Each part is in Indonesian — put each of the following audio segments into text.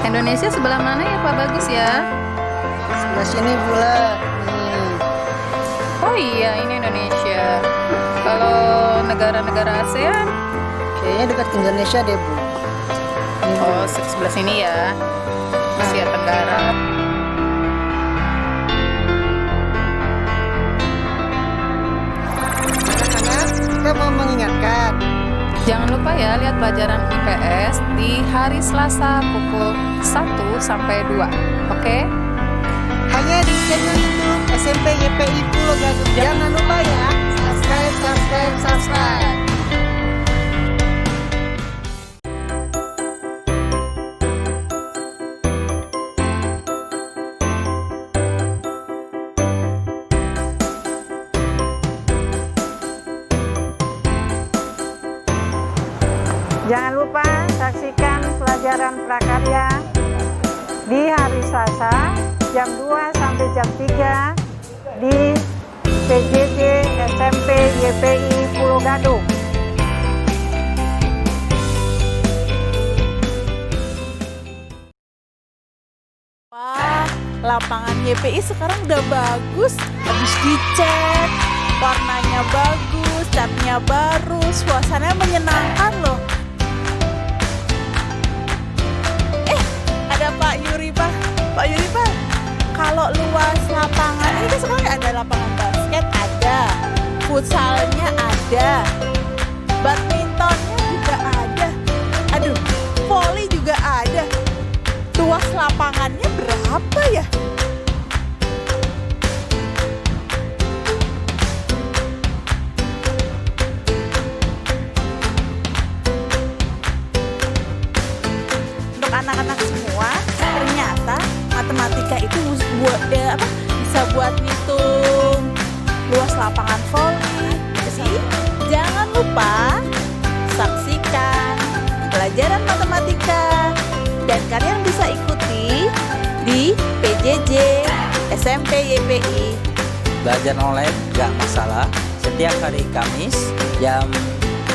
Indonesia sebelah mana ya Pak Bagus ya? Sebelah sini pula. Nih. Oh iya, ini Indonesia. Kalau negara-negara ASEAN? Kayaknya dekat Indonesia deh, Bu. Ini, Bu. Oh, sebelah sini ya. Asia Tenggara. Anak-anak, kita mau mengingatkan. Jangan lupa ya lihat pelajaran IPS di hari Selasa pukul 1 sampai 2. Oke? Hanya di channel YouTube SMP YPI Pulau Gadung. Jangan lupa ya, subscribe. Jangan lupa saksikan pelajaran prakarya di hari Selasa jam 2 sampai jam 3 di PJJ SMP YPI Pulau Gadung. Wah, lapangan YPI sekarang udah bagus. Habis dicat, warnanya bagus, catnya baru, suasananya menyenangkan loh. Ada Pak Yuri Pak, kalau luas lapangan ini kan sekarang ada lapangan basket, ada futsalnya, ada badmintonnya juga ada, aduh, voli juga ada. Luas lapangannya berapa ya? Untuk anak-anak semua, ternyata matematika itu bisa buat ngitung luas lapangan voli. Jadi jangan lupa saksikan pelajaran matematika dan kalian bisa ikuti di PJJ SMP YPI. Belajar online gak masalah. Setiap hari Kamis jam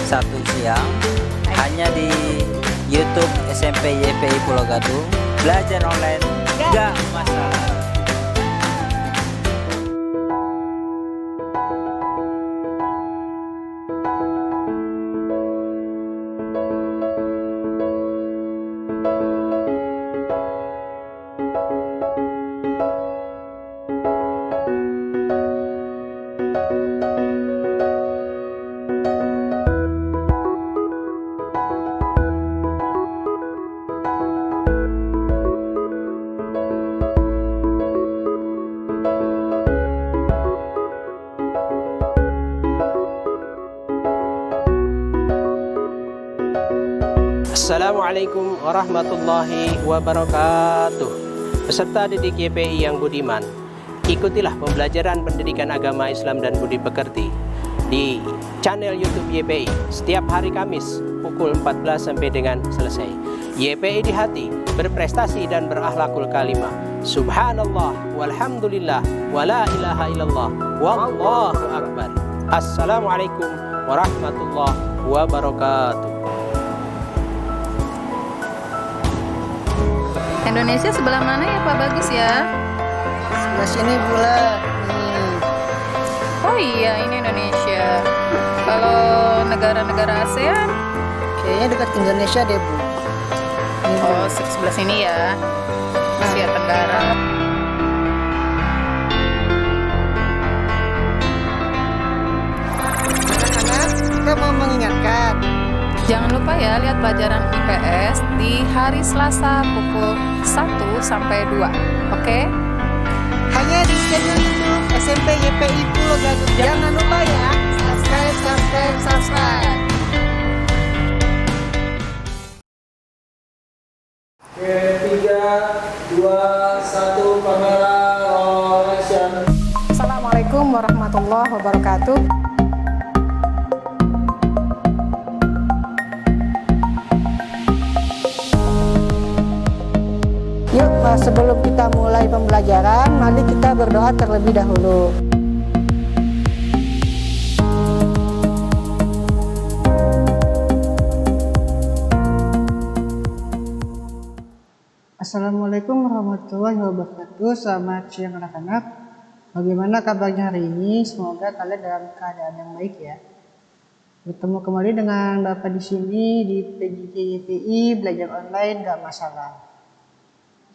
1 siang hanya di YouTube SMP YPI Pulau Gadung. Belajar online gak masalah. Assalamualaikum warahmatullahi wabarakatuh. Peserta didik YPI yang budiman, ikutilah pembelajaran pendidikan agama Islam dan budi pekerti di channel YouTube YPI setiap hari Kamis pukul 14 sampai dengan selesai. YPI di hati, berprestasi dan berakhlakul kalimah. Subhanallah walhamdulillah wala ilaha illallah wallahu akbar. Assalamualaikum warahmatullahi wabarakatuh. Indonesia sebelah mana ya Pak Bagus ya? Sebelah sini pula. Nih. Oh iya, ini Indonesia. Kalau negara-negara ASEAN? Kayaknya dekat Indonesia deh, Bu. Ini, Bu. Oh, sebelah sini ya. Asia Tenggara. Anak-anak, kita mau mengingatkan. Jangan lupa ya lihat pelajaran IPS di hari Selasa pukul 1 sampai 2. Oke? Hanya di channel YouTube SMP YPI Pulau Gadung. Jangan lupa ya, subscribe. Oke, 3, 2, 1, kamera roll action. Assalamualaikum warahmatullahi wabarakatuh. Yuk, sebelum kita mulai pembelajaran, mari kita berdoa terlebih dahulu. Assalamualaikum warahmatullahi wabarakatuh. Selamat siang anak-anak. Bagaimana kabarnya hari ini? Semoga kalian dalam keadaan yang baik ya. Bertemu kembali dengan Bapak di sini di PJJ YPI belajar online gak masalah.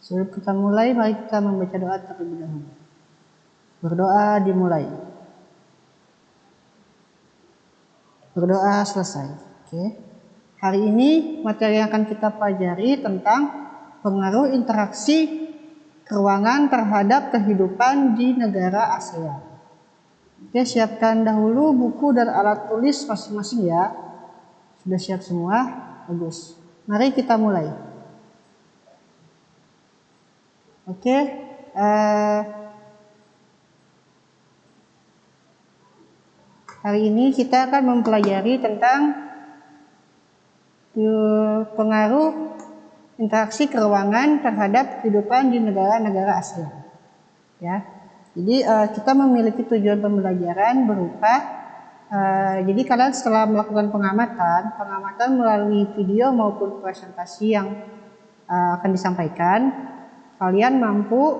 Sebelum kita mulai, mari kita membaca doa terlebih dahulu. Berdoa dimulai. Berdoa selesai. Oke. Hari ini materi yang akan kita pelajari tentang pengaruh interaksi keruangan terhadap kehidupan di negara ASEAN. Oke, siapkan dahulu buku dan alat tulis masing-masing ya. Sudah siap semua? Bagus. Mari kita mulai. Oke. Hari ini kita akan mempelajari tentang pengaruh interaksi keruangan terhadap kehidupan di negara-negara ASEAN. Ya, jadi kita memiliki tujuan pembelajaran berupa, jadi kalian setelah melakukan pengamatan melalui video maupun presentasi yang akan disampaikan, kalian mampu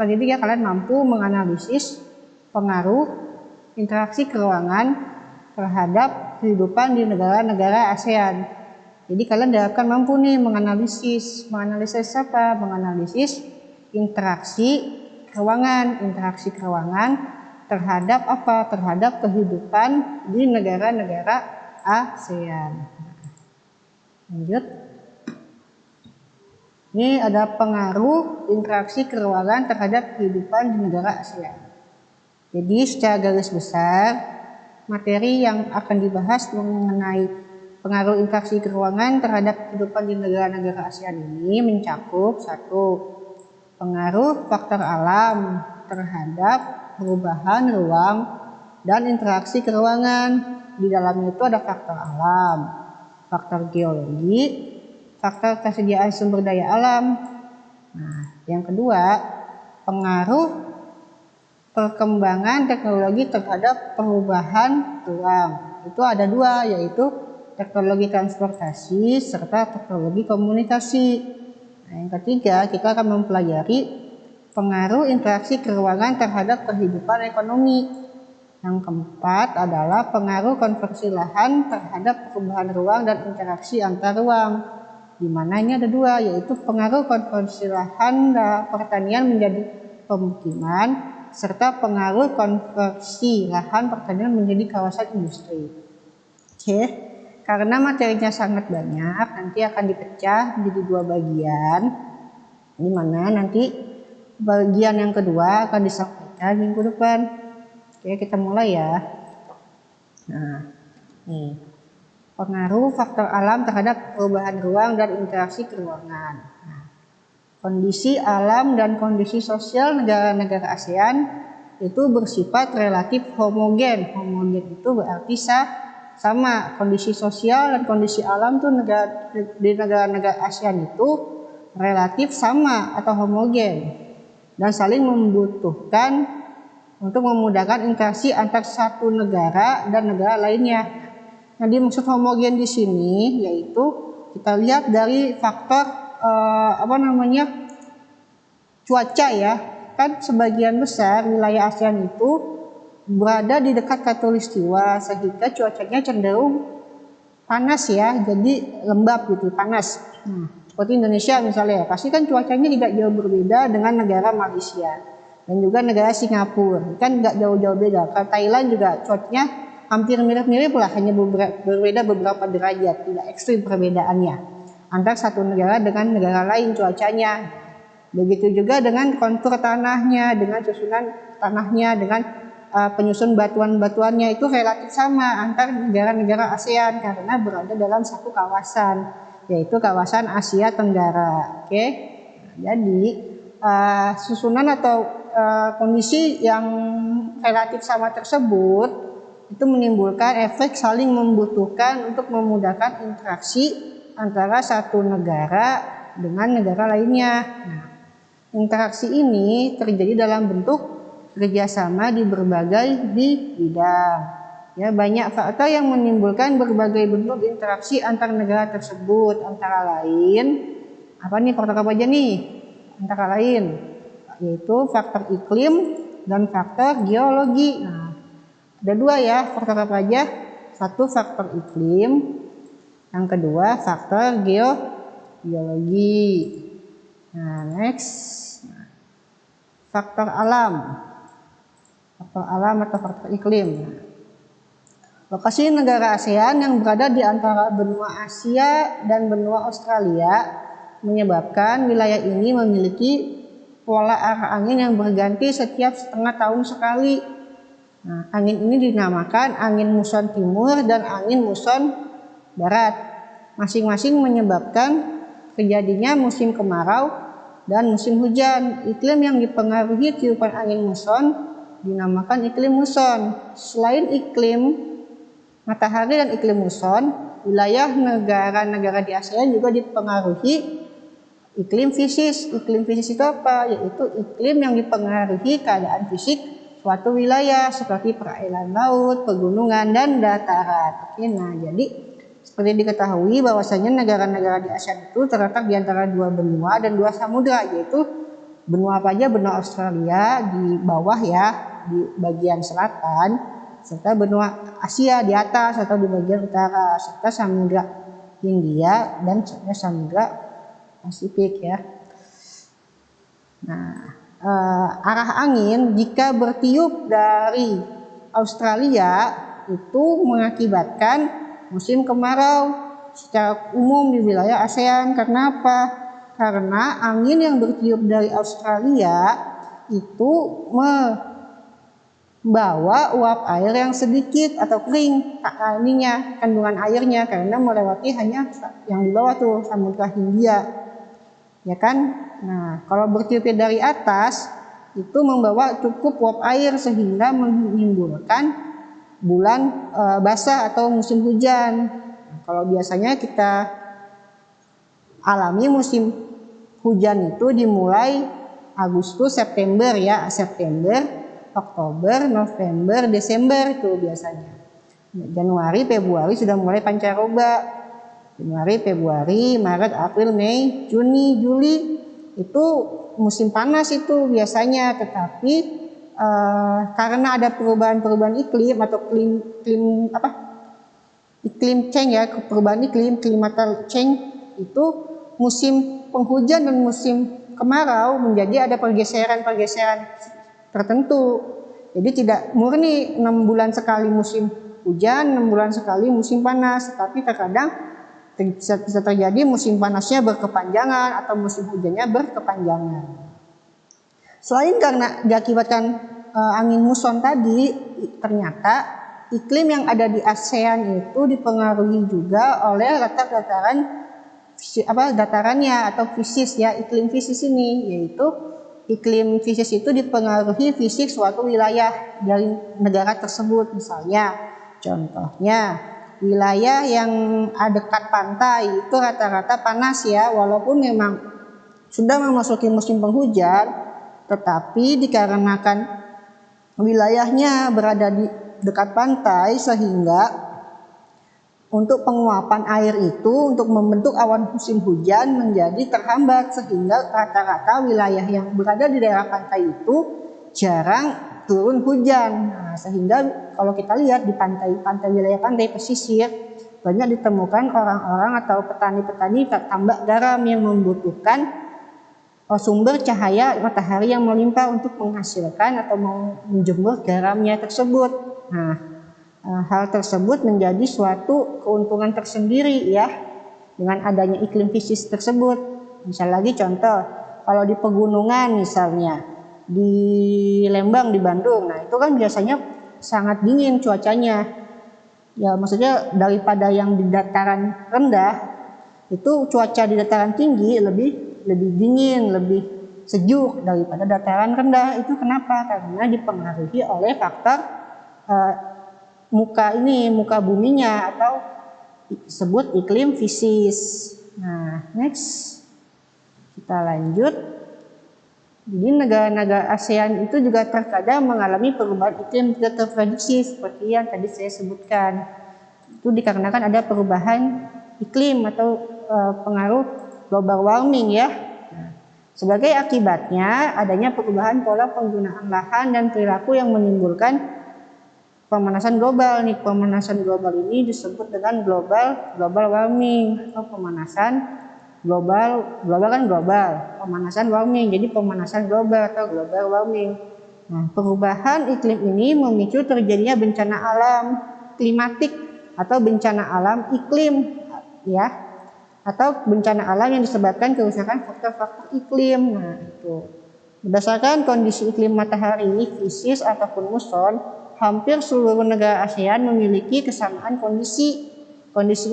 kalian mampu menganalisis pengaruh interaksi keruangan terhadap kehidupan di negara-negara ASEAN. Jadi kalian akan mampu nih menganalisis apa? Menganalisis interaksi keruangan terhadap apa? Terhadap kehidupan di negara-negara ASEAN. Lanjut. Ini ada pengaruh interaksi keruangan terhadap kehidupan di negara ASEAN. Jadi secara garis besar, materi yang akan dibahas mengenai pengaruh interaksi keruangan terhadap kehidupan di negara-negara ASEAN ini mencakup 1. Pengaruh faktor alam terhadap perubahan ruang dan interaksi keruangan. Di dalamnya itu ada faktor alam, faktor geologi, faktor kesediaan sumber daya alam. Nah, yang kedua, pengaruh perkembangan teknologi terhadap perubahan ruang. Itu ada 2, yaitu teknologi transportasi serta teknologi komunikasi. Nah, yang ketiga, kita akan mempelajari pengaruh interaksi keruangan terhadap kehidupan ekonomi. Yang keempat adalah pengaruh konversi lahan terhadap perubahan ruang dan interaksi antar ruang. Di mana ini ada 2, yaitu pengaruh konversi lahan pertanian menjadi pemukiman serta pengaruh konversi lahan pertanian menjadi kawasan industri. Oke, karena materinya sangat banyak, nanti akan dipecah menjadi 2 bagian. Di mana nanti bagian yang kedua akan disampaikan minggu depan. Oke, kita mulai ya. Nah, nih pengaruh faktor alam terhadap perubahan ruang dan interaksi keruangan. Nah, kondisi alam dan kondisi sosial negara-negara ASEAN itu bersifat relatif homogen. Homogen itu berarti sama. Kondisi sosial dan kondisi alam tuh di negara-negara ASEAN itu relatif sama atau homogen dan saling membutuhkan untuk memudahkan interaksi antar satu negara dan negara lainnya. Nah, dimaksud homogen di sini yaitu kita lihat dari faktor cuaca ya. Kan sebagian besar wilayah ASEAN itu berada di dekat khatulistiwa sehingga cuacanya cenderung panas ya, jadi lembab gitu, panas. Nah, seperti Indonesia misalnya, pasti kan cuacanya tidak jauh berbeda dengan negara Malaysia dan juga negara Singapura, kan nggak jauh-jauh beda. Kalau Thailand juga cuacanya hampir mirip-mirip lah, hanya berbeda beberapa derajat, tidak ekstrim perbedaannya antar satu negara dengan negara lain cuacanya. Begitu juga dengan kontur tanahnya, dengan susunan tanahnya, dengan penyusun batuan-batuannya itu relatif sama antar negara-negara ASEAN karena berada dalam satu kawasan, yaitu kawasan Asia Tenggara. Oke, jadi susunan atau kondisi yang relatif sama tersebut itu menimbulkan efek saling membutuhkan untuk memudahkan interaksi antara satu negara dengan negara lainnya. Nah, interaksi ini terjadi dalam bentuk kerjasama di berbagai bidang. Ya, banyak faktor yang menimbulkan berbagai bentuk interaksi antar negara tersebut, antara lain Apa nih faktor apa aja nih? Antara lain yaitu faktor iklim dan faktor geologi. Nah, ada dua ya faktor apa aja? Satu faktor iklim, yang kedua faktor geologi. Nah, next faktor alam. Faktor alam atau faktor iklim. Lokasi negara ASEAN yang berada di antara benua Asia dan benua Australia menyebabkan wilayah ini memiliki pola arah angin yang berganti setiap setengah tahun sekali. Nah, angin ini dinamakan angin muson timur dan angin muson barat. Masing-masing menyebabkan terjadinya musim kemarau dan musim hujan. Iklim yang dipengaruhi tiupan angin muson dinamakan iklim muson. Selain iklim matahari dan iklim muson, wilayah negara-negara di ASEAN juga dipengaruhi iklim fisis. Iklim fisis itu apa? Yaitu iklim yang dipengaruhi keadaan fisik suatu wilayah seperti perairan laut, pegunungan, dan dataran. Oke, nah jadi seperti diketahui bahwasanya negara-negara di ASEAN itu terletak di antara dua benua dan dua samudra, yaitu benua apa aja? Benua Australia di bawah ya, di bagian selatan, serta benua Asia di atas atau di bagian utara, serta samudra Hindia dan samudra Pasifik ya. Nah, arah angin jika bertiup dari Australia itu mengakibatkan musim kemarau secara umum di wilayah ASEAN. Karena apa? Karena angin yang bertiup dari Australia itu membawa uap air yang sedikit atau kering kandungan airnya, karena melewati hanya yang di bawah tuh samudra Hindia. Ya kan? Nah, kalau bertiupnya dari atas itu membawa cukup uap air sehingga menimbulkan bulan basah atau musim hujan. Nah, kalau biasanya kita alami musim hujan itu dimulai Agustus, September ya, September, Oktober, November, Desember itu biasanya. Januari, Februari sudah mulai pancaroba. Januari, Februari, Maret, April, Mei, Juni, Juli itu musim panas itu biasanya. Tetapi karena ada perubahan-perubahan iklim atau iklim change ya, perubahan iklim, climatic change, itu musim penghujan dan musim kemarau menjadi ada pergeseran-pergeseran tertentu. Jadi tidak murni 6 bulan sekali musim hujan, 6 bulan sekali musim panas, tapi terkadang bisa terjadi musim panasnya berkepanjangan atau musim hujannya berkepanjangan. Selain karena diakibatkan angin muson tadi, ternyata iklim yang ada di ASEAN itu dipengaruhi juga oleh datarannya atau fisis ya, iklim fisis ini, yaitu iklim fisis itu dipengaruhi fisik suatu wilayah dari negara tersebut. Misalnya contohnya wilayah yang dekat pantai itu rata-rata panas ya, walaupun memang sudah memasuki musim penghujan, tetapi dikarenakan wilayahnya berada di dekat pantai sehingga untuk penguapan air itu untuk membentuk awan musim hujan menjadi terhambat, sehingga rata-rata wilayah yang berada di daerah pantai itu jarang turun hujan. Nah, sehingga kalau kita lihat di pantai wilayah pantai pesisir banyak ditemukan orang-orang atau petani-petani tambak garam yang membutuhkan sumber cahaya matahari yang melimpah untuk menghasilkan atau menjemur garamnya tersebut. Nah, hal tersebut menjadi suatu keuntungan tersendiri ya dengan adanya iklim fisis tersebut. Misal lagi contoh, kalau di pegunungan misalnya di Lembang di Bandung, nah itu kan biasanya sangat dingin cuacanya. Ya maksudnya daripada yang di dataran rendah, itu cuaca di dataran tinggi lebih dingin, lebih sejuk daripada dataran rendah. Itu kenapa? Karena dipengaruhi oleh faktor muka buminya atau disebut iklim fisis. Nah, next kita lanjut. Jadi negara-negara ASEAN itu juga terkadang mengalami perubahan iklim tidak terprediksi seperti yang tadi saya sebutkan. Itu dikarenakan ada perubahan iklim atau pengaruh global warming ya. Sebagai akibatnya adanya perubahan pola penggunaan lahan dan perilaku yang menimbulkan pemanasan global nih. Pemanasan global ini disebut dengan global warming atau pemanasan global kan global, pemanasan warming. Jadi pemanasan global atau global warming. Nah, perubahan iklim ini memicu terjadinya bencana alam klimatik atau bencana alam iklim ya. Atau bencana alam yang disebabkan kerusakan faktor-faktor iklim. Nah, itu. Berdasarkan kondisi iklim matahari, krisis ataupun muson, hampir seluruh negara ASEAN memiliki kesamaan kondisi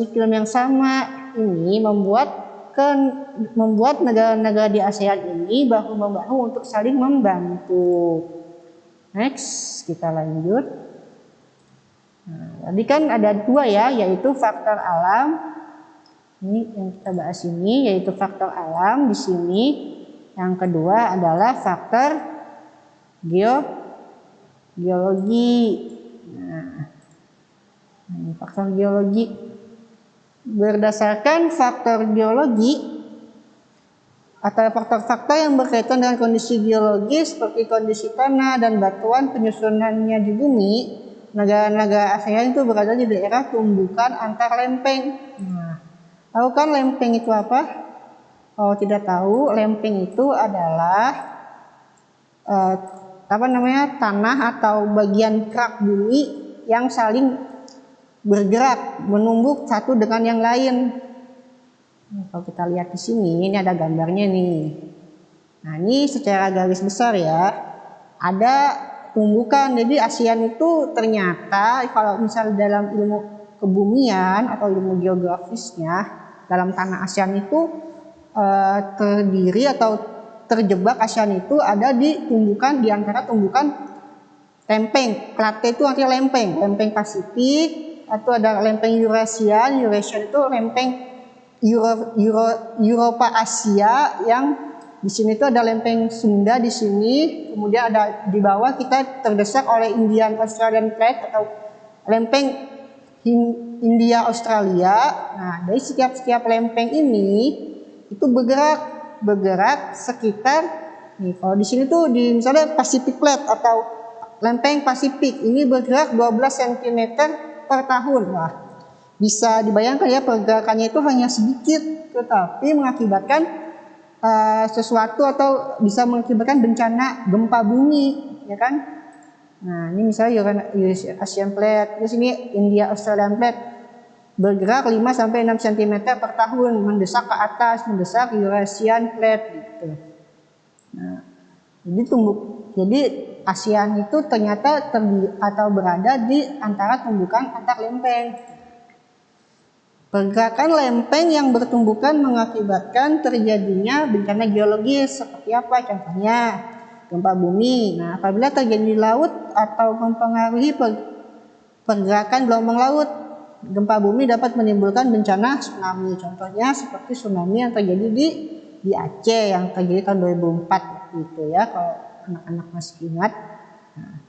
iklim yang sama. Ini membuat negara-negara di ASEAN ini bahu-membahu untuk saling membantu. Next, kita lanjut. Nah, tadi kan ada dua ya, yaitu faktor alam. Ini yang kita bahas ini yaitu faktor alam di sini. Yang kedua adalah faktor geologi. Nah, ini faktor geologi. Berdasarkan faktor geologi atau faktor-faktor yang berkaitan dengan kondisi geologis seperti kondisi tanah dan batuan penyusunannya di bumi, negara-negara ASEAN itu berada di daerah tumbukan antar lempeng. Nah, tahu kan lempeng itu apa? Oh, tidak tahu. Lempeng itu adalah tanah atau bagian kerak bumi yang saling bergerak, menumbuk satu dengan yang lain. Kalau kita lihat di sini, ini ada gambarnya nih. Nah, ini secara garis besar ya, ada tumbukan. Jadi ASEAN itu ternyata kalau misalnya dalam ilmu kebumian atau ilmu geografisnya, dalam tanah ASEAN itu terdiri atau terjebak ASEAN itu ada di antara tumbukan lempeng. Klate itu artinya lempeng Pasifik, atau ada lempeng Eurasian itu lempeng Eropa Asia, yang di sini itu ada lempeng Sunda di sini, kemudian ada di bawah kita terdesak oleh Indian Australian Plate atau lempeng India Australia. Nah, dari setiap lempeng ini itu bergerak sekitar nih, kalau di sini tuh di misalnya Pacific Plate atau lempeng Pasifik ini bergerak 12 cm per tahun. Wah, bisa dibayangkan ya, pergerakannya itu hanya sedikit tetapi mengakibatkan sesuatu atau bisa mengakibatkan bencana gempa bumi ya kan. Nah, ini misalnya Asian Plate, terus ini India Australian Plate bergerak 5 sampai 6 cm per tahun, mendesak ke atas, mendesak Eurasian Plate gitu. Nah, jadi ASEAN itu ternyata berada di antara tumbukan antar lempeng. Pergerakan lempeng yang bertumbukan mengakibatkan terjadinya bencana geologis seperti apa? Contohnya gempa bumi. Nah, apabila terjadi di laut atau mempengaruhi pergerakan gelombang laut, gempa bumi dapat menimbulkan bencana tsunami. Contohnya seperti tsunami yang terjadi di Aceh yang terjadi tahun 2004 gitu ya, kalau anak-anak masih ingat. Nah,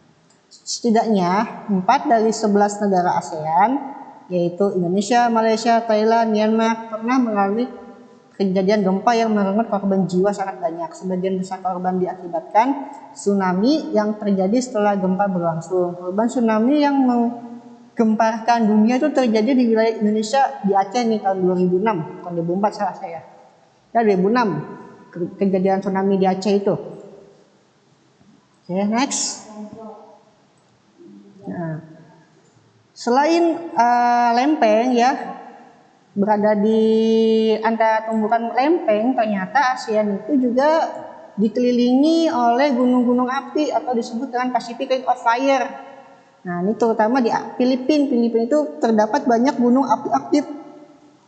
setidaknya 4 dari 11 negara ASEAN, yaitu Indonesia, Malaysia, Thailand, Myanmar, pernah mengalami kejadian gempa yang merenggut korban jiwa sangat banyak. Sebagian besar korban diakibatkan tsunami yang terjadi setelah gempa berlangsung. Korban tsunami yang menggemparkan dunia itu terjadi di wilayah Indonesia, di Aceh nih tahun 2006, bukan 2004 salah saya. Ya 2006 kejadian tsunami di Aceh itu. Oke, next. Nah, selain lempeng ya, berada di antara tumbukan lempeng, ternyata ASEAN itu juga dikelilingi oleh gunung-gunung api atau disebut dengan Pacific Ring of Fire. Nah, ini terutama di Filipina. Filipina itu terdapat banyak gunung api aktif.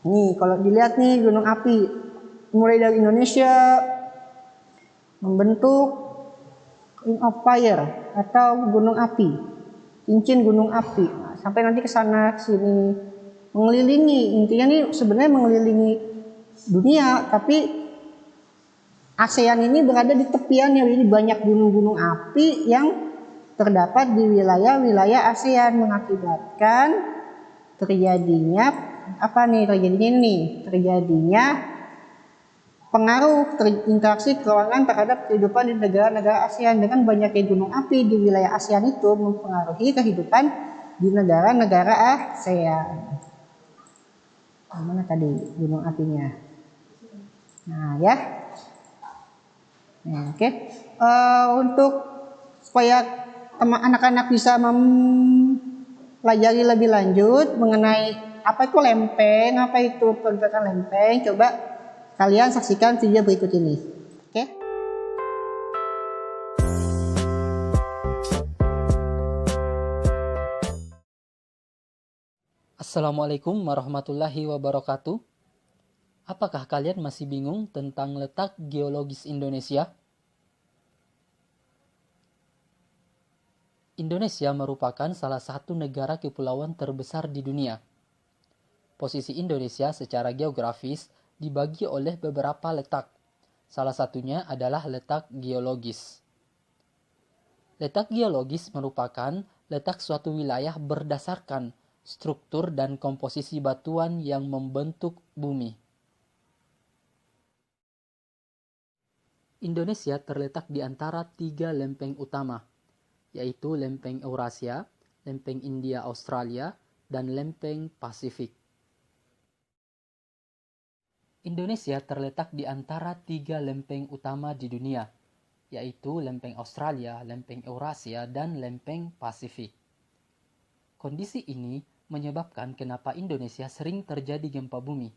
Nih, kalau dilihat nih gunung api mulai dari Indonesia membentuk Ring of Fire atau gunung api, cincin gunung api. Nah, sampai nanti ke sana sini mengelilingi, intinya nih sebenarnya mengelilingi dunia, tapi ASEAN ini berada di tepiannya. Jadi banyak gunung-gunung api yang terdapat di wilayah-wilayah ASEAN, mengakibatkan terjadinya terjadinya pengaruh interaksi keuangan terhadap kehidupan di negara-negara ASEAN. Dengan banyaknya gunung api di wilayah ASEAN itu mempengaruhi kehidupan di negara-negara ASEAN. Mana tadi gunung apinya? Nah ya, nah, oke. Untuk supaya anak-anak bisa mempelajari lebih lanjut mengenai apa itu lempeng, apa itu pergerakan lempeng, coba kalian saksikan video berikut ini. Oke? Assalamualaikum warahmatullahi wabarakatuh. Apakah kalian masih bingung tentang letak geologis Indonesia? Indonesia merupakan salah satu negara kepulauan terbesar di dunia. Posisi Indonesia secara geografis dibagi oleh beberapa letak. Salah satunya adalah letak geologis. Letak geologis merupakan letak suatu wilayah berdasarkan struktur dan komposisi batuan yang membentuk bumi. Indonesia terletak di antara 3 lempeng utama, yaitu lempeng Eurasia, lempeng India-Australia, dan lempeng Pasifik. Indonesia terletak di antara 3 lempeng utama di dunia, yaitu lempeng Australia, lempeng Eurasia, dan lempeng Pasifik. Kondisi ini menyebabkan kenapa Indonesia sering terjadi gempa bumi.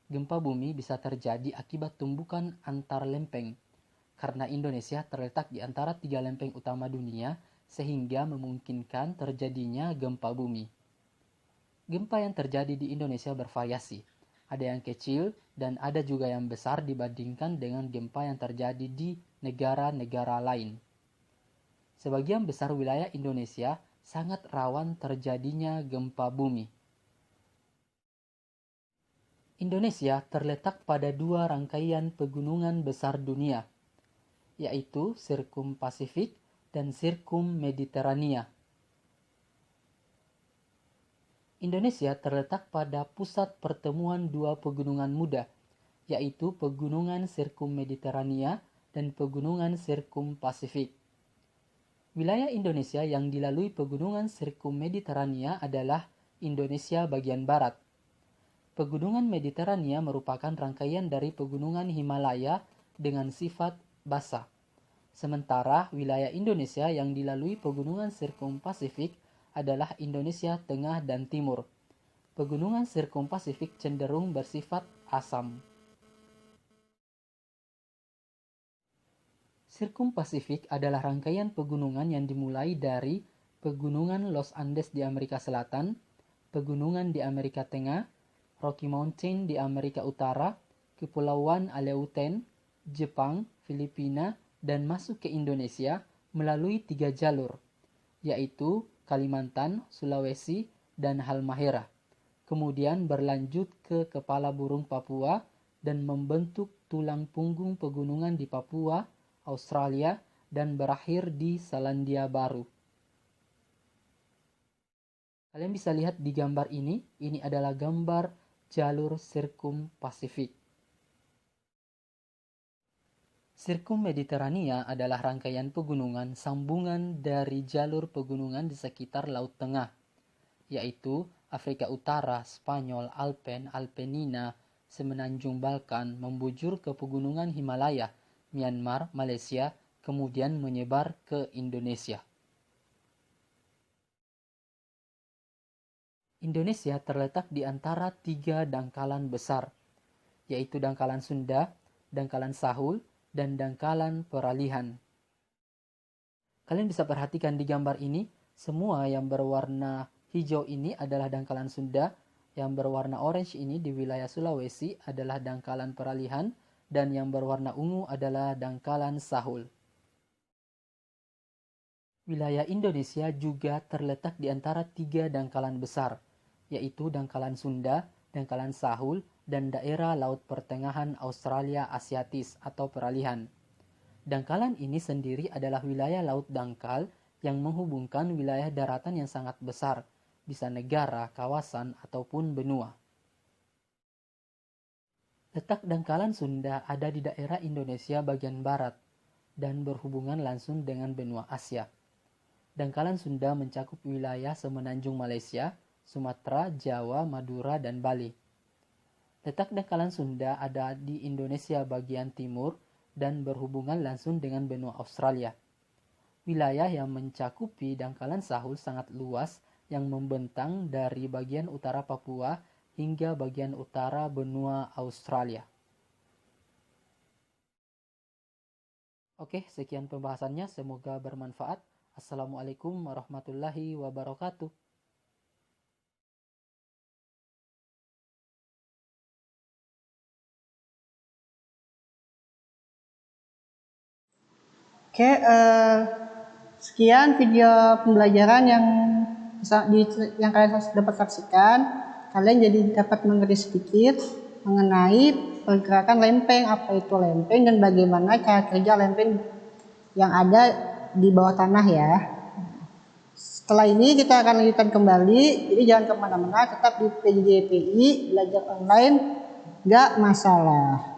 Gempa bumi bisa terjadi akibat tumbukan antar lempeng, karena Indonesia terletak di antara 3 lempeng utama dunia, sehingga memungkinkan terjadinya gempa bumi. Gempa yang terjadi di Indonesia bervariasi. Ada yang kecil dan ada juga yang besar dibandingkan dengan gempa yang terjadi di negara-negara lain. Sebagian besar wilayah Indonesia sangat rawan terjadinya gempa bumi. Indonesia terletak pada 2 rangkaian pegunungan besar dunia, yaitu Sirkum Pasifik dan Sirkum Mediterania. Indonesia terletak pada pusat pertemuan 2 pegunungan muda, yaitu Pegunungan Sirkum Mediterania dan Pegunungan Sirkum Pasifik. Wilayah Indonesia yang dilalui Pegunungan Sirkum Mediterania adalah Indonesia bagian barat. Pegunungan Mediterania merupakan rangkaian dari pegunungan Himalaya dengan sifat basah. Sementara wilayah Indonesia yang dilalui Pegunungan Sirkum Pasifik adalah Indonesia Tengah dan Timur. Pegunungan Sirkum Pasifik cenderung bersifat asam. Sirkum Pasifik adalah rangkaian pegunungan yang dimulai dari Pegunungan Los Andes di Amerika Selatan, pegunungan di Amerika Tengah, Rocky Mountain di Amerika Utara, Kepulauan Aleuten, Jepang, Filipina, dan masuk ke Indonesia melalui 3 jalur, yaitu Kalimantan, Sulawesi, dan Halmahera. Kemudian berlanjut ke Kepala Burung Papua dan membentuk tulang punggung pegunungan di Papua, Australia, dan berakhir di Selandia Baru. Kalian bisa lihat di gambar ini adalah gambar jalur Sirkum Pasifik. Sirkum Mediterania adalah rangkaian pegunungan sambungan dari jalur pegunungan di sekitar Laut Tengah, yaitu Afrika Utara, Spanyol, Alpen, Alpenina, Semenanjung Balkan, membujur ke pegunungan Himalaya, Myanmar, Malaysia, kemudian menyebar ke Indonesia. Indonesia terletak di antara 3 dangkalan besar, yaitu Dangkalan Sunda, Dangkalan Sahul, dan Dangkalan Peralihan. Kalian bisa perhatikan di gambar ini, semua yang berwarna hijau ini adalah Dangkalan Sunda, yang berwarna orange ini di wilayah Sulawesi adalah Dangkalan Peralihan, dan yang berwarna ungu adalah Dangkalan Sahul. Wilayah Indonesia juga terletak di antara 3 dangkalan besar, yaitu Dangkalan Sunda, Dangkalan Sahul, dan daerah Laut Pertengahan Australia Asiatis atau Peralihan. Dangkalan ini sendiri adalah wilayah laut dangkal yang menghubungkan wilayah daratan yang sangat besar, bisa negara, kawasan, ataupun benua. Letak dangkalan Sunda ada di daerah Indonesia bagian barat dan berhubungan langsung dengan benua Asia. Dangkalan Sunda mencakup wilayah semenanjung Malaysia, Sumatera, Jawa, Madura, dan Bali. Letak dangkalan Sunda ada di Indonesia bagian timur dan berhubungan langsung dengan benua Australia. Wilayah yang mencakupi dangkalan Sahul sangat luas yang membentang dari bagian utara Papua hingga bagian utara benua Australia. Oke, sekian pembahasannya. Semoga bermanfaat. Assalamualaikum warahmatullahi wabarakatuh. Oke, sekian video pembelajaran yang kalian dapat saksikan. Kalian jadi dapat mengerti sedikit mengenai pergerakan lempeng, apa itu lempeng dan bagaimana cara kerja lempeng yang ada di bawah tanah ya. Setelah ini kita akan lanjutkan kembali, jadi jangan kemana-mana, tetap di PJJPI, belajar online, gak masalah.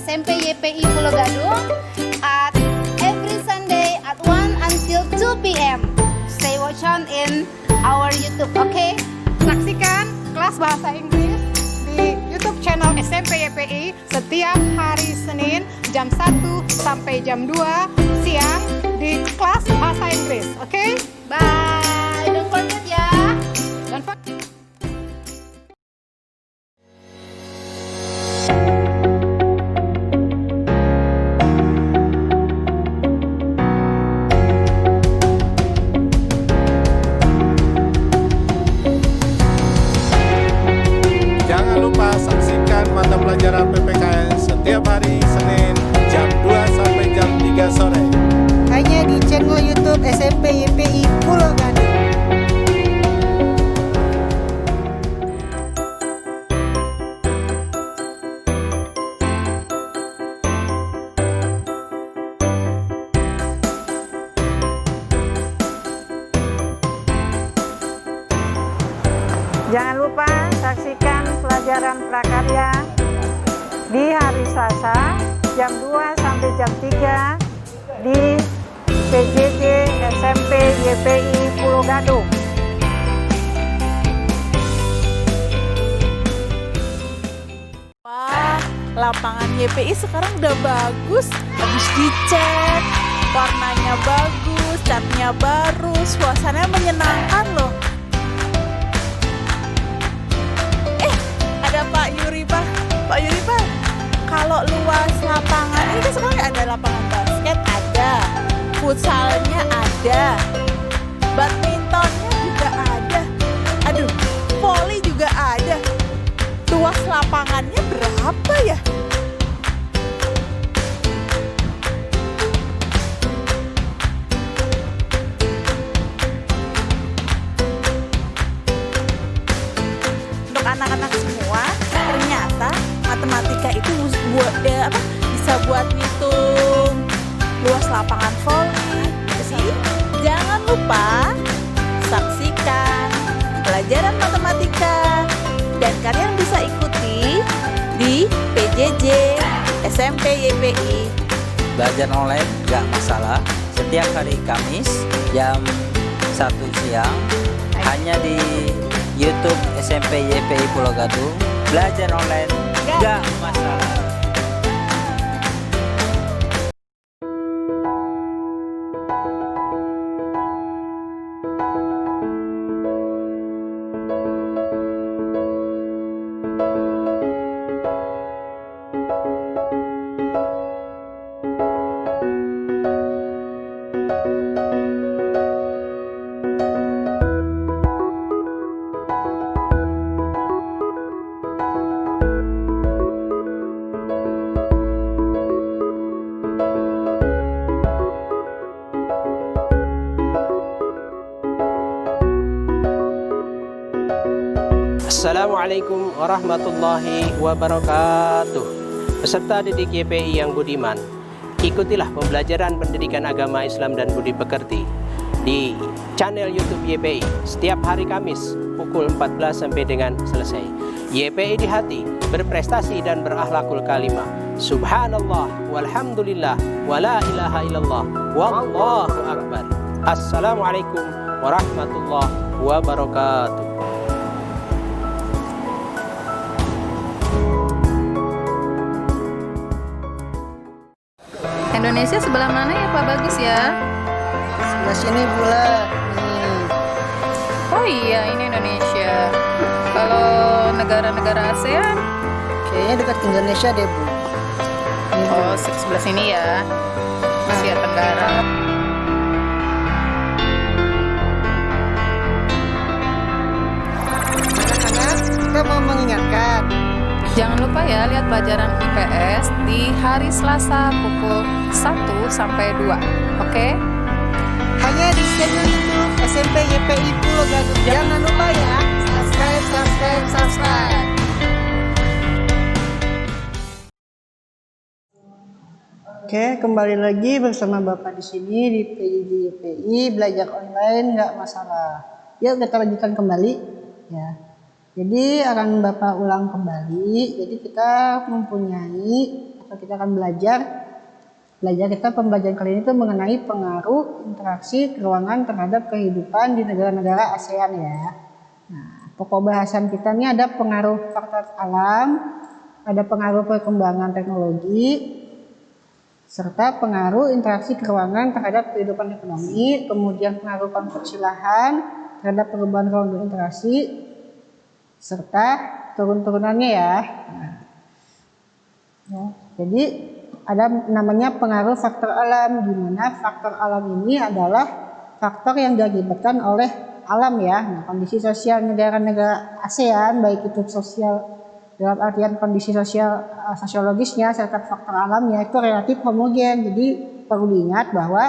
SMP YPI Pulau Gadung at every Sunday at 1 until 2 p.m. Stay watch on in our YouTube, okay? Saksikan kelas bahasa Inggris di YouTube channel SMP YPI setiap hari Senin jam 1 sampai jam 2 siang di kelas bahasa Inggris, oke? Bye, don't forget ya. Don't forget. Jangan lupa saksikan mata pelajaran PPKN setiap hari Senin jam 2 sampai jam 3 sore. Hanya di channel YouTube SMP YPI Pulau Gadung. Jangan lupa saksikan pelajaran prakarya di hari Selasa jam 2 sampai jam 3 di PJJ SMP YPI Pulau Gadung. Wah, lapangan YPI sekarang udah bagus, habis dicat, warnanya bagus, catnya baru, suasananya menyenangkan loh. Ada Pak Yuri Pak, kalau luas lapangan ini kan sekarang ada lapangan basket, ada futsalnya, ada badmintonnya juga ada, aduh, voli juga ada. Luas lapangannya berapa ya? Untuk anak-anak semua, ternyata matematika itu bisa buat ngitung luas lapangan voli. Jadi jangan lupa saksikan pelajaran matematika dan kalian bisa ikuti di PJJ SMP YPI. Belajar online gak masalah. Setiap hari Kamis jam 1 siang hanya di YouTube SMP YPI Pulau Gadung. Belajar online gak masalah. Assalamualaikum warahmatullahi wabarakatuh. Peserta didik YPI yang budiman, ikutilah pembelajaran pendidikan agama Islam dan budi pekerti di channel YouTube YPI setiap hari Kamis pukul 14 sampai dengan selesai. YPI di hati, berprestasi dan berakhlakul kalimah. Subhanallah walhamdulillah wala ilaha illallah wallahu akbar. Assalamualaikum warahmatullahi wabarakatuh. Indonesia sebelah mana ya Pak Bagus ya? Sebelah sini pula. Nih. Oh iya, ini Indonesia. Kalau negara-negara ASEAN? Kayaknya dekat Indonesia deh, Bu. Oh, sebelah sini ya. Asia Tenggara. Anak-anak, kita mau mengingatkan. Jangan lupa ya lihat pelajaran IPS di hari Selasa pukul 1 sampai 2. Oke? Hanya di channel YouTube SMP YPI Pulau Gadung. Jangan lupa ya, subscribe. Oke, kembali lagi bersama Bapak di sini di PJJ YPI belajar online nggak masalah. Yuk kita lanjutkan kembali ya. Jadi akan Bapak ulang kembali. Jadi kita mempunyai atau kita akan belajar pembelajaran kali ini itu mengenai pengaruh interaksi keruangan terhadap kehidupan di negara-negara ASEAN ya. Nah, pokok bahasan kita ini ada pengaruh faktor alam, ada pengaruh perkembangan teknologi, serta pengaruh interaksi keruangan terhadap kehidupan ekonomi, kemudian pengaruh konstruksi lahan terhadap perubahan ruang interaksi, serta turun-turunannya ya. Jadi ada namanya pengaruh faktor alam, di mana faktor alam ini adalah faktor yang diakibatkan oleh alam ya. Nah, kondisi sosial negara-negara ASEAN, baik itu sosial dalam artian kondisi sosial sosiologisnya serta faktor alamnya itu relatif homogen. Jadi perlu diingat bahwa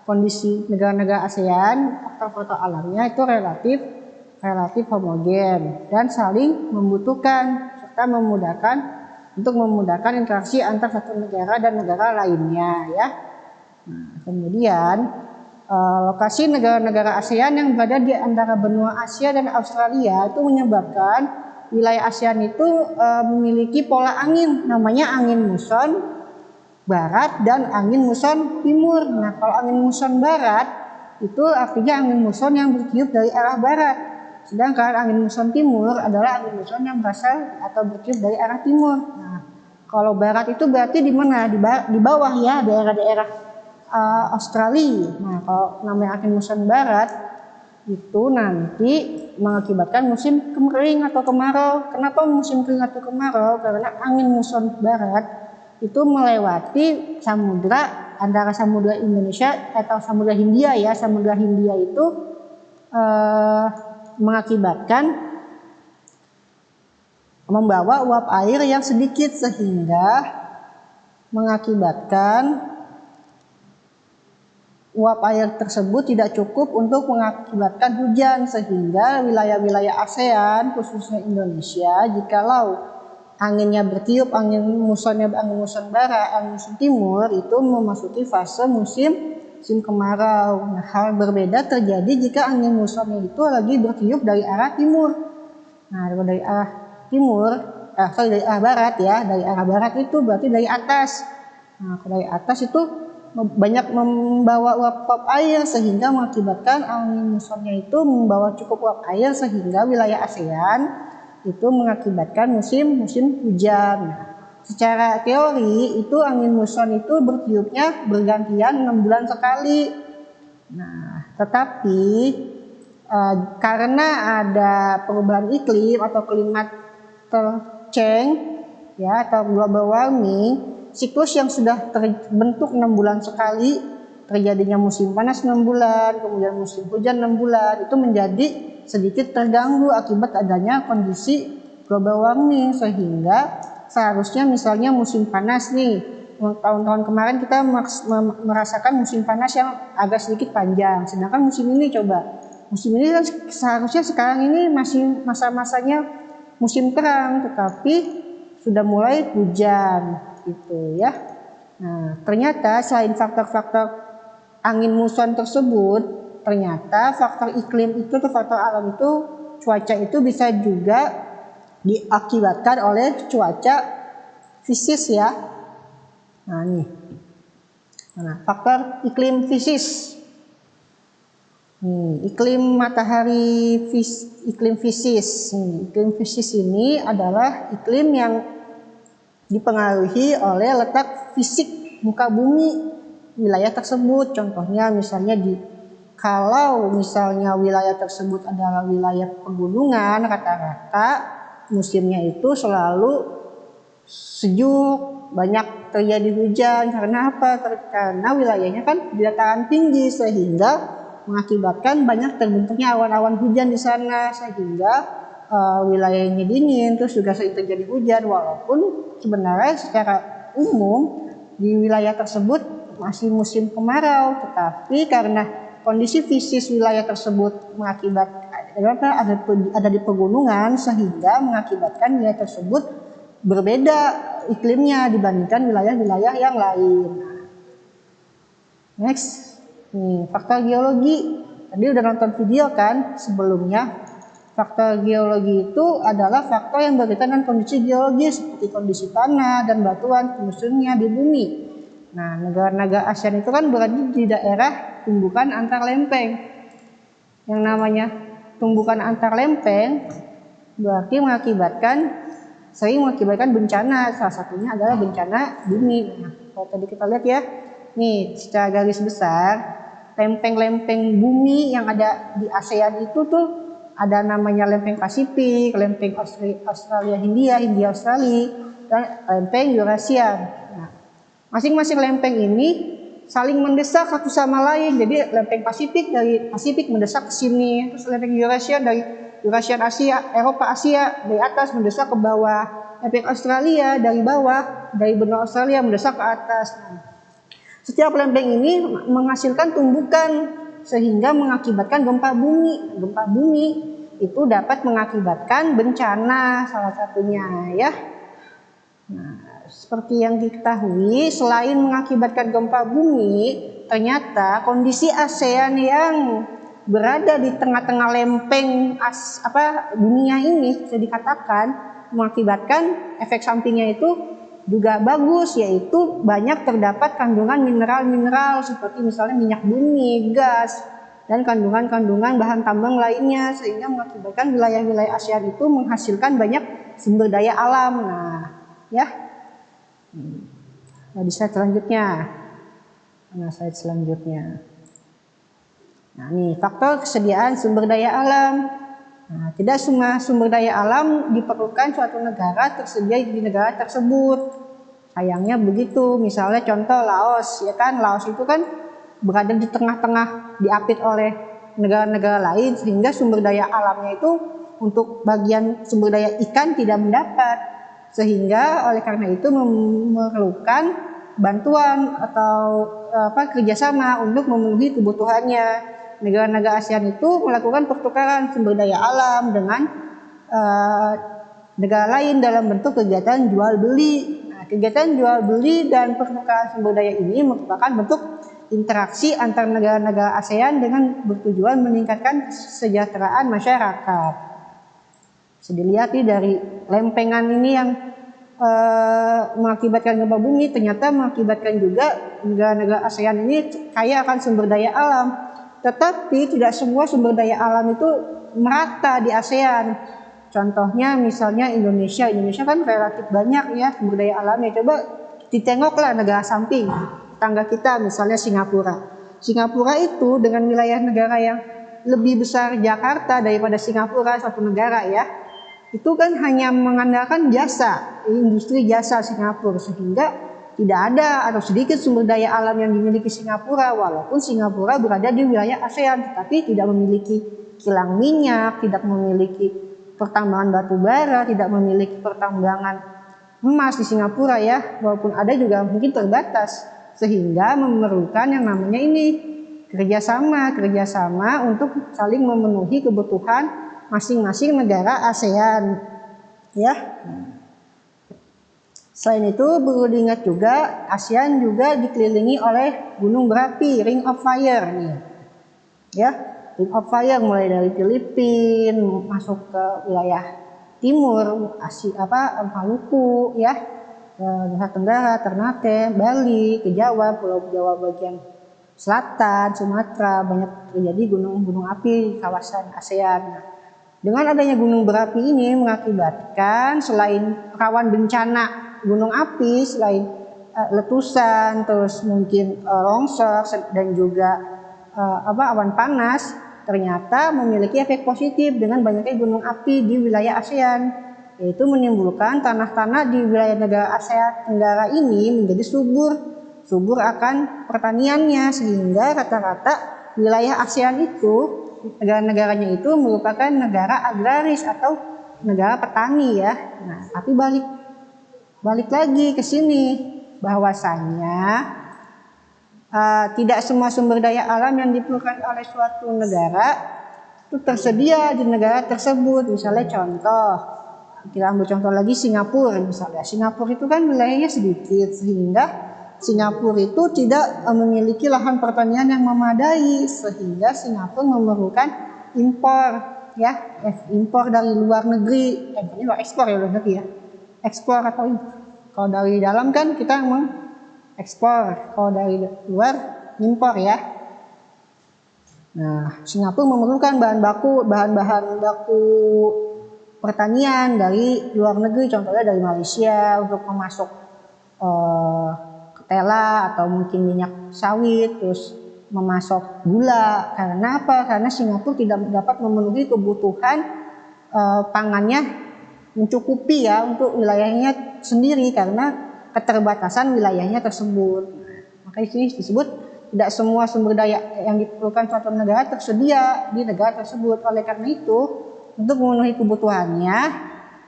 kondisi negara-negara ASEAN, faktor-faktor alamnya itu relatif homogen dan saling membutuhkan serta memudahkan interaksi antar satu negara dan negara lainnya ya. Nah, kemudian lokasi negara-negara ASEAN yang berada di antara benua Asia dan Australia itu menyebabkan wilayah ASEAN itu memiliki pola angin namanya angin muson barat dan angin muson timur. Nah, kalau angin muson barat itu artinya angin muson yang bertiup dari arah barat. Sedangkan angin muson timur adalah angin muson yang berasal atau bertiup dari arah timur. Nah, kalau barat itu berarti di mana? Di bawah ya, daerah-daerah Australia. Nah, kalau namanya angin muson barat itu nanti mengakibatkan musim kering atau kemarau. Kenapa musim kering atau kemarau? Karena angin muson barat itu melewati samudra antara samudra Indonesia atau samudra Hindia ya. Samudra Hindia itu mengakibatkan membawa uap air yang sedikit sehingga mengakibatkan uap air tersebut tidak cukup untuk mengakibatkan hujan sehingga wilayah-wilayah ASEAN khususnya Indonesia jikalau anginnya bertiup angin muson barat, angin muson timur itu memasuki fase musim kemarau. Nah, hal berbeda terjadi jika angin musonnya itu lagi bertiup dari arah timur. Nah, dari arah timur, dari arah barat ya, dari arah barat itu berarti dari atas. Nah, dari atas itu banyak membawa uap air sehingga mengakibatkan angin musonnya itu membawa cukup uap air sehingga wilayah ASEAN itu mengakibatkan musim hujan. Nah, secara teori itu angin muson itu bertiupnya bergantian 6 bulan sekali. Nah, tetapi karena ada perubahan iklim atau climate change ya atau global warming, siklus yang sudah terbentuk 6 bulan sekali, terjadinya musim panas 6 bulan, kemudian musim hujan 6 bulan, itu menjadi sedikit terganggu akibat adanya kondisi global warming sehingga seharusnya misalnya musim panas nih, tahun-tahun kemarin kita merasakan musim panas yang agak sedikit panjang, sedangkan musim ini kan seharusnya sekarang ini masih masa-masanya musim terang, tetapi sudah mulai hujan gitu ya. Nah, ternyata selain faktor-faktor angin muson tersebut, ternyata faktor iklim itu atau faktor alam itu, cuaca itu bisa juga diakibatkan oleh cuaca fisis ya. Nah, nih. Nah, faktor iklim fisis. Iklim matahari iklim fisis. Iklim fisis ini adalah iklim yang dipengaruhi oleh letak fisik muka bumi wilayah tersebut. Contohnya misalnya kalau misalnya wilayah tersebut adalah wilayah pegunungan, rata-rata musimnya itu selalu sejuk, banyak terjadi hujan. Karena apa? Karena wilayahnya kan di dataran tinggi, sehingga mengakibatkan banyak terbentuknya awan-awan hujan di sana, sehingga wilayahnya dingin, terus juga sering terjadi hujan. Walaupun sebenarnya secara umum di wilayah tersebut masih musim kemarau, tetapi karena kondisi fisis wilayah tersebut ada di pegunungan, sehingga mengakibatkan wilayah tersebut berbeda iklimnya dibandingkan wilayah-wilayah yang lain. Next, faktor geologi. Tadi udah nonton video kan sebelumnya. Faktor geologi itu adalah faktor yang berkaitan dengan kondisi geologis seperti kondisi tanah dan batuan penyusunnya di bumi. Nah, negara-negara ASEAN itu kan berada di daerah tumbukan antar lempeng. Yang namanya tumbukan antar lempeng berarti sering mengakibatkan bencana. Salah satunya adalah bencana bumi. Nah, kalau tadi kita lihat ya, nih secara garis besar lempeng-lempeng bumi yang ada di ASEAN itu tuh ada namanya lempeng Pasifik, lempeng Australia Hindia Australia, dan lempeng Eurasia. Nah, masing-masing lempeng ini saling mendesak satu sama lain. Jadi lempeng Pasifik dari Pasifik mendesak ke sini, terus lempeng Eurasia dari Eurasia Asia, Eropa Asia dari atas mendesak ke bawah. Lempeng Australia dari bawah, dari benua Australia mendesak ke atas. Nah, setiap lempeng ini menghasilkan tumbukan sehingga mengakibatkan gempa bumi. Gempa bumi itu dapat mengakibatkan bencana salah satunya ya. Nah, seperti yang diketahui, selain mengakibatkan gempa bumi, ternyata kondisi ASEAN yang berada di tengah-tengah lempeng dunia ini bisa dikatakan mengakibatkan efek sampingnya itu juga bagus, yaitu banyak terdapat kandungan mineral-mineral seperti misalnya minyak bumi, gas, dan kandungan-kandungan bahan tambang lainnya, sehingga mengakibatkan wilayah-wilayah ASEAN itu menghasilkan banyak sumber daya alam. Nah, ya. Nah, di slide selanjutnya. Nah, nih faktor kesediaan sumber daya alam. Nah, tidak semua sumber daya alam diperlukan suatu negara tersedia di negara tersebut. Sayangnya begitu. Misalnya contoh Laos, ya kan? Laos itu kan berada di tengah-tengah, diapit oleh negara-negara lain, sehingga sumber daya alamnya itu untuk bagian sumber daya ikan tidak mendapat. Sehingga oleh karena itu memerlukan bantuan atau kerjasama untuk memenuhi kebutuhannya. Negara-negara ASEAN itu melakukan pertukaran sumber daya alam dengan negara lain dalam bentuk kegiatan jual beli. Nah, kegiatan jual beli dan pertukaran sumber daya ini merupakan bentuk interaksi antar negara-negara ASEAN dengan bertujuan meningkatkan kesejahteraan masyarakat. Bisa dilihat nih dari lempengan ini yang mengakibatkan gempa bumi, ternyata mengakibatkan juga negara-negara ASEAN ini kaya akan sumber daya alam. Tetapi tidak semua sumber daya alam itu merata di ASEAN. Contohnya misalnya Indonesia kan relatif banyak ya sumber daya alamnya. Coba ditengoklah negara samping, tetangga kita misalnya Singapura. Singapura itu dengan wilayah negara yang lebih besar Jakarta daripada Singapura satu negara ya. Itu kan hanya mengandalkan jasa, industri jasa Singapura, sehingga tidak ada atau sedikit sumber daya alam yang dimiliki Singapura, walaupun Singapura berada di wilayah ASEAN, tetapi tidak memiliki kilang minyak, tidak memiliki pertambangan batu bara, tidak memiliki pertambangan emas di Singapura ya, walaupun ada juga mungkin terbatas, sehingga memerlukan yang namanya ini kerjasama untuk saling memenuhi kebutuhan masing-masing negara ASEAN. ya. Selain itu perlu diingat juga ASEAN juga dikelilingi oleh gunung berapi, Ring of Fire nih. Ya, Ring of Fire mulai dari Filipina masuk ke wilayah timur Asia Maluku ya, Nusa Tenggara, Ternate, Bali, ke Jawa, Pulau Jawa bagian selatan, Sumatera, banyak terjadi gunung-gunung api di kawasan ASEAN. Nah, dengan adanya gunung berapi ini mengakibatkan selain rawan bencana gunung api, selain letusan, terus mungkin longsor dan juga awan panas, ternyata memiliki efek positif dengan banyaknya gunung api di wilayah ASEAN, yaitu menimbulkan tanah-tanah di wilayah negara Asia Tenggara ini menjadi subur akan pertaniannya, sehingga rata-rata wilayah ASEAN itu, negara-negaranya itu merupakan negara agraris atau negara petani ya. Nah, tapi balik lagi ke sini bahwasanya tidak semua sumber daya alam yang diperlukan oleh suatu negara itu tersedia di negara tersebut. Misalnya contoh, kita ambil contoh lagi Singapura misalnya. Singapura itu kan wilayahnya sedikit, sehingga Singapura itu tidak memiliki lahan pertanian yang memadai, sehingga Singapura memerlukan impor ya, impor dari luar negeri. Ini ekspor ya, luar negeri ya. Ekspor atau kalau dari dalam kan kita ekspor, kalau dari luar impor ya. Nah, Singapura memerlukan bahan-bahan baku pertanian dari luar negeri, contohnya dari Malaysia untuk memasok ketela atau mungkin minyak sawit, terus memasok gula. Karena apa? Karena Singapura tidak dapat memenuhi kebutuhan pangannya mencukupi ya untuk wilayahnya sendiri karena keterbatasan wilayahnya tersebut. Maka di sini disebut tidak semua sumber daya yang diperlukan suatu negara tersedia di negara tersebut. Oleh karena itu, untuk memenuhi kebutuhannya,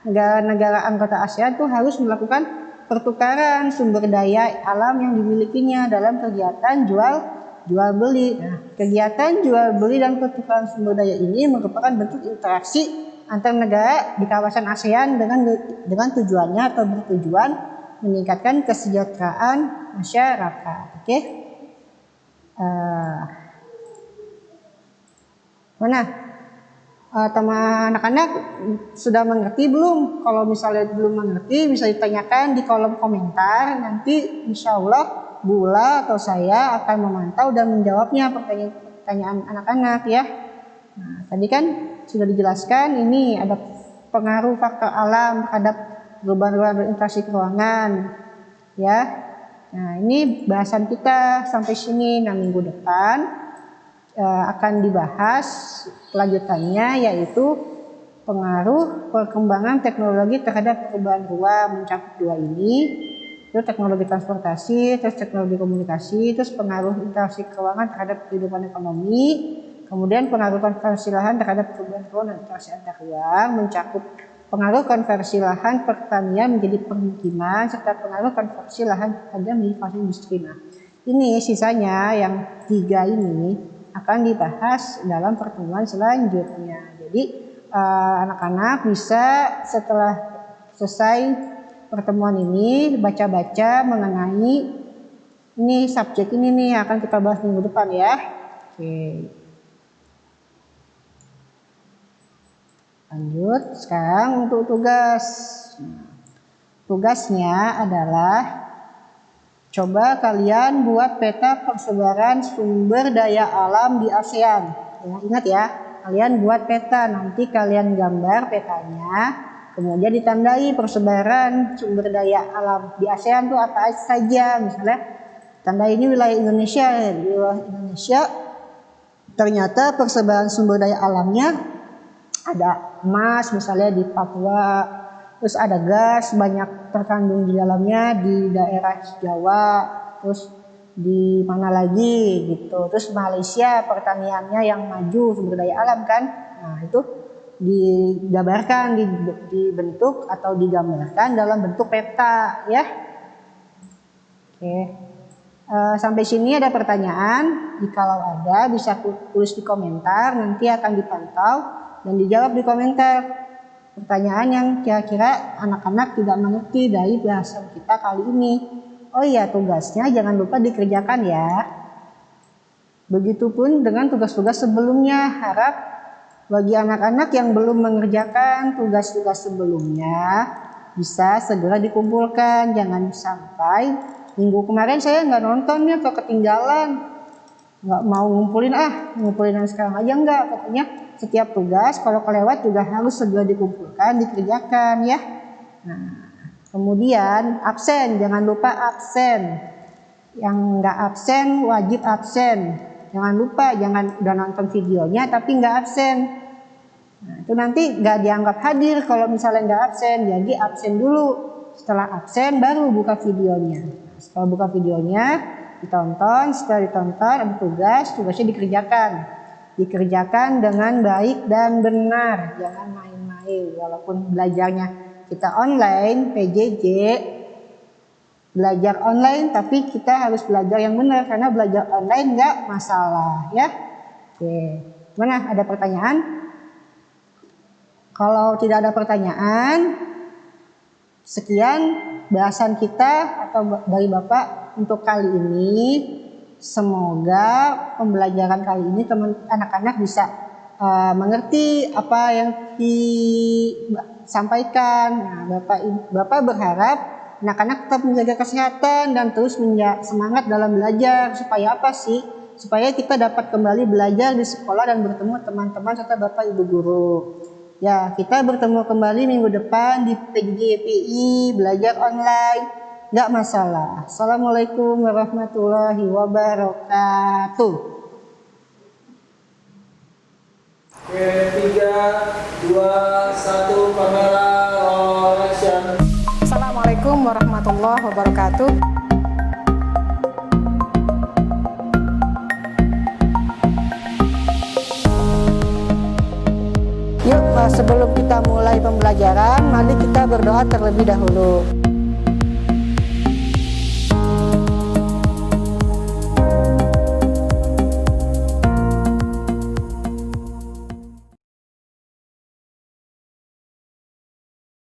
negara-negara anggota ASEAN itu harus melakukan pertukaran sumber daya alam yang dimilikinya dalam kegiatan jual beli. Nah, kegiatan jual beli dan pertukaran sumber daya ini merupakan bentuk interaksi antar negara di kawasan ASEAN dengan tujuannya atau bertujuan meningkatkan kesejahteraan masyarakat. Oke, mana teman anak-anak sudah mengerti belum? Kalau misalnya belum mengerti bisa ditanyakan di kolom komentar. Nanti insya Allah Bu Ula atau saya akan memantau dan menjawabnya pertanyaan anak-anak ya. Nah, tadi kan sudah dijelaskan ini ada pengaruh faktor alam terhadap perubahan interaksi keuangan ya. Nah, ini bahasan kita sampai sini. Nah, minggu depan akan dibahas kelanjutannya, yaitu pengaruh perkembangan teknologi terhadap perubahan ruang, mencakup dua ini, itu teknologi transportasi, terus teknologi komunikasi, terus pengaruh interaksi keuangan terhadap kehidupan ekonomi. Kemudian pengaruh konversi lahan terhadap perubahan ruang dan interaksi antar ruang, mencakup pengaruh konversi lahan pertanian menjadi permukiman, serta pengaruh konversi lahan pertanian menjadi fasilitas industri. Nah, ini sisanya yang 3 ini akan dibahas dalam pertemuan selanjutnya. Jadi anak-anak bisa setelah selesai pertemuan ini baca-baca mengenai ini subjek ini nih akan kita bahas minggu depan ya. Oke. Lanjut, sekarang untuk tugas. Tugasnya adalah coba kalian buat peta persebaran sumber daya alam di ASEAN. Ya, ingat ya, kalian buat peta, nanti kalian gambar petanya, kemudian ditandai persebaran sumber daya alam di ASEAN itu apa saja. Misalnya, tanda ini wilayah Indonesia, di wilayah Indonesia ternyata persebaran sumber daya alamnya ada emas misalnya di Papua, terus ada gas banyak terkandung di dalamnya di daerah Jawa, terus di mana lagi gitu, terus Malaysia pertaniannya yang maju sumber daya alam kan. Nah, itu digambarkan, dibentuk atau digambarkan dalam bentuk peta ya. Oke. Sampai sini ada pertanyaan? Jikalau ada bisa tulis di komentar, nanti akan dipantau dan dijawab di komentar. pertanyaan yang kira-kira anak-anak tidak mengerti dari bahasan kita kali ini. Oh iya, tugasnya jangan lupa dikerjakan ya. Begitupun dengan tugas-tugas sebelumnya. Harap bagi anak-anak yang belum mengerjakan tugas-tugas sebelumnya bisa segera dikumpulkan. Jangan sampai minggu kemarin saya nggak nonton nih atau ketinggalan. Nggak mau ngumpulin yang sekarang aja enggak. Pokoknya setiap tugas kalau kelewat juga harus segera dikumpulkan, dikerjakan ya. Nah, kemudian absen, jangan lupa absen. Yang nggak absen wajib absen. Jangan lupa, jangan udah nonton videonya tapi nggak absen. Nah, itu nanti nggak dianggap hadir kalau misalnya nggak absen. Jadi absen dulu. Setelah absen baru buka videonya. Setelah buka videonya ditonton, setelah ditonton ada tugasnya dikerjakan dengan baik dan benar. Jangan main-main. Walaupun belajarnya kita online, PJJ, belajar online, tapi kita harus belajar yang benar karena belajar online nggak masalah ya. Oke, mana ada pertanyaan? Kalau tidak ada pertanyaan, sekian bahasan kita atau dari Bapak untuk kali ini. Semoga pembelajaran kali ini anak-anak bisa mengerti apa yang disampaikan. Nah, Bapak berharap anak-anak tetap menjaga kesehatan dan terus semangat dalam belajar. Supaya apa sih? Supaya kita dapat kembali belajar di sekolah dan bertemu teman-teman serta Bapak Ibu guru. Ya, kita bertemu kembali minggu depan di PJPI belajar online. Nggak masalah. Assalamualaikum warahmatullahi wabarakatuh. Oke, 3, 2, 1, kamera roll action. Assalamualaikum warahmatullahi wabarakatuh. Yuk, sebelum kita mulai pembelajaran, mari kita berdoa terlebih dahulu.